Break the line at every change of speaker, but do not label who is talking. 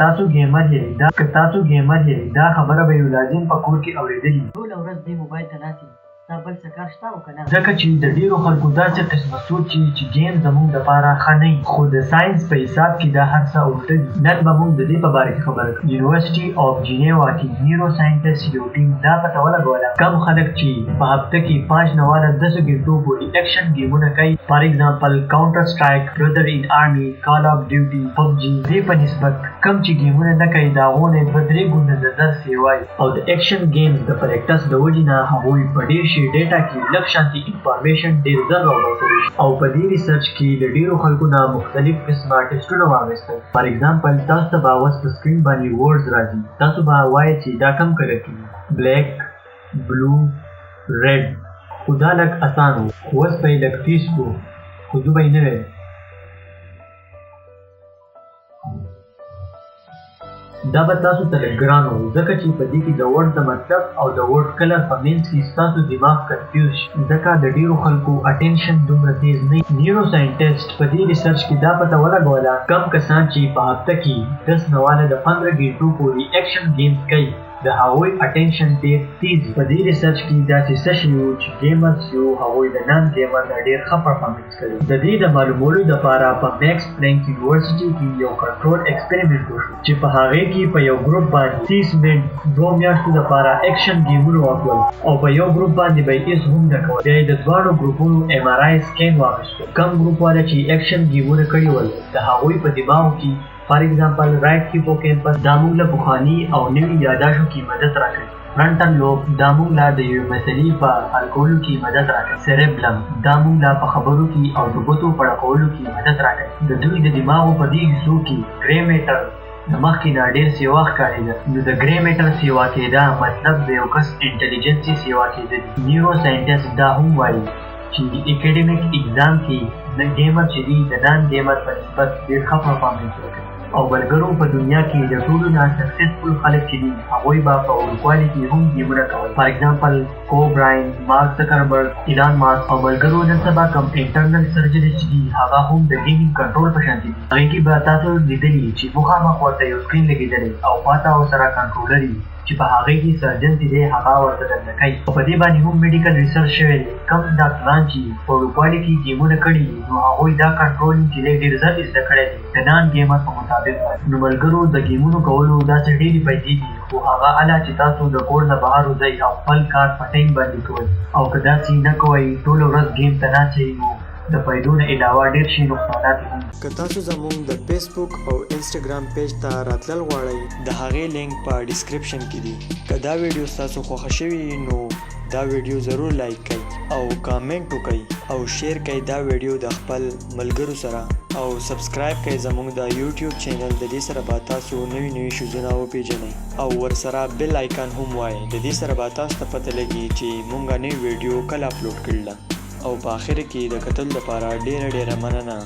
تاسو ګیمر یې دا خبره به یو لازم په کور کې اورېدلې
ټوله ورځ دې موبایل ته ناست یې ستا بل څه کار شته او که نه
ځکه چې د ډېرو خلکو داسې قسمه سوچ چې ګیم زموږ دپاره ښه نه وي خو د ساینس په حساب کې دا هر څه الټه دي نن به موږ د دې په باره کې خبره کوو یونیورسټي اف جنیوا کې نیورو ساینټسټ یو ټیم دا پته ولګوله کم خلک چې په هفته کې 5 نه واله 10 ګنټو پورې اکشن ګیمونه کوي فار ایگزامپل کاونټر سټرایک برادر ان آرمي کال اف ډیوټي پبجي دې په نسبت کم چې ګیمونه نه کوي د هغو نه 2-3 ګونه نظر سیوای او د اکشن ګیمز د پریکټس د وجې نه هغوی په ډېر شي ډیټا کې لږ شانتي انفارمیشن ډېر زر راوباسلی شي او په دې ریسرچ کې له ډېرو خلکو نه مختلف قسمه ټسټونه واخیستل فار ایگزامپل تاسو ته به اوس په سکرین باندې ورډز راځي تاسو به وایئ چې دا کم کلر کېږي بلیک بلو ریډ خو دا لږ اسان و خو اوس به یې لږ تیز کړو خو زه به یې نه وایم دا به تاسو ته لږ ګران و ځکه چې په دې کې د ورډ د مطلب او د ورډ کلر په منځ کې ستاسو دماغ کنفیوز شي ځکه د ډېرو خلکو اټینشن دومره تیز نه وي نیورو ساینټسټ په دې ریسرچ کې دا پته ولګوله کم کسان چې په هفته کې 10 نه واله د 15 ګنټو پورې اکشن ګیمز کوي د هغوی اټینشن ډېر تیز په دې ریسرچ کې داسې څه شی وو چې ګیمرز یو هغوی د نان ګیمر نه ډېر ښه پرفارمنس کوي د دې د معلومولو دپاره په میکس پلانک یونیورسټي کې یو کنټرول ایکسپریمنټ وشو چې په هغې کې په یو ګروپ باندې 30 منټ 2 میاشتو دپاره اکشن ګیمونه وکړل او په یو ګروپ باندې به یې هېڅ هم نه کول بیا یې د دواړو ګروپونو ایم آر آی سکین واخیستو کم ګروپ والا چې اکشن ګیمونه کړي ول د هغوی په دماغو کې فار ایگزامپل رائټ هیپوکیمپس دا موږ له پخواني او نوي یاداشتو کې مدد راکوي فرنټل لوب دا موږ له د یوې مسلې په حل کولو کې مدد راکوي سیریبلم دا موږ له په خبرو کې او د ګوتو په ډکولو کې مدد راکوي د دوی د دماغو په دې حصو کې ګرې میټر د مخکې نه ډېر سیوا ښکارېده نو د ګرې میټر سیوا کېده مطلب د یو کس انټلیجنسي سیوا کېده نیورو ساینټسټ دا هم وایي چې اکیډمیک اگزام کې د ګیمر چې دي د نان ګیمر په نسبت ډېر ښه پرفارمنس وکړي او ملګرو په دنیا کې د ټولو نه سکسسفل خلک چې دي هغوی به په اروپالي کې هم ګیمونه کول فار ایگزامپل کوبراین مارک زکربرګ ایلان ماسک او ملګرو نن سبا کم انټرنل سرجري چې دي هغه هم د ګیمینګ کنټرول په شان دي هغې کې به تاسو لیدلي چې مخامخ ورته یو سکرین لګېدلی او خواته ورسره کنټرولر وي چې په هغې کې سرجن چې دی هغه ورته دننه کوي او په دې باندې هم میډیکل ریسرچ شوی دی کم ډاکټران چې په اروپالي کې ګیمونه کړي دي نو هغوی دا کنټرولینګ چې دی ډېر زر زده کړی دی د نان ګیمر په مطابق نو ملګرو د ګیمونو کولو داسې ډېرې پیسې دي خو هغه هله چې تاسو د کور نه بهر وځئ او خپل کار په ټایم باندې کوئ او که داسې نه کوئ ټوله ورځ ګیم ته ناستئ نو د پیدو نه علاوه ډېر شي نقصانات هم
که تاسو زموږ د فیسبوک او انسټاګرام پیج ته راتلل غواړئ د هغې لینک په ډسکرپشن کې دی که دا ویډیو ستاسو خوښه شوي نو دا ویډیو ضرور لایک کړئ او کامنټ وکړئ او شیر کړئ دا ویډیو د خپل ملګرو سره او سبسکرایب کړئ زموږ د یوټیوب چینل د دې سره به تاسو نوي نوي شیزونه وپېژنئ او ورسره بیل آیکن هم وایئ د دې سره به تاسو ته پته لګي چې موږ نوې ویډیو کله اپلوډ کړله او په آخر کې د کتل لپاره ډیره مننه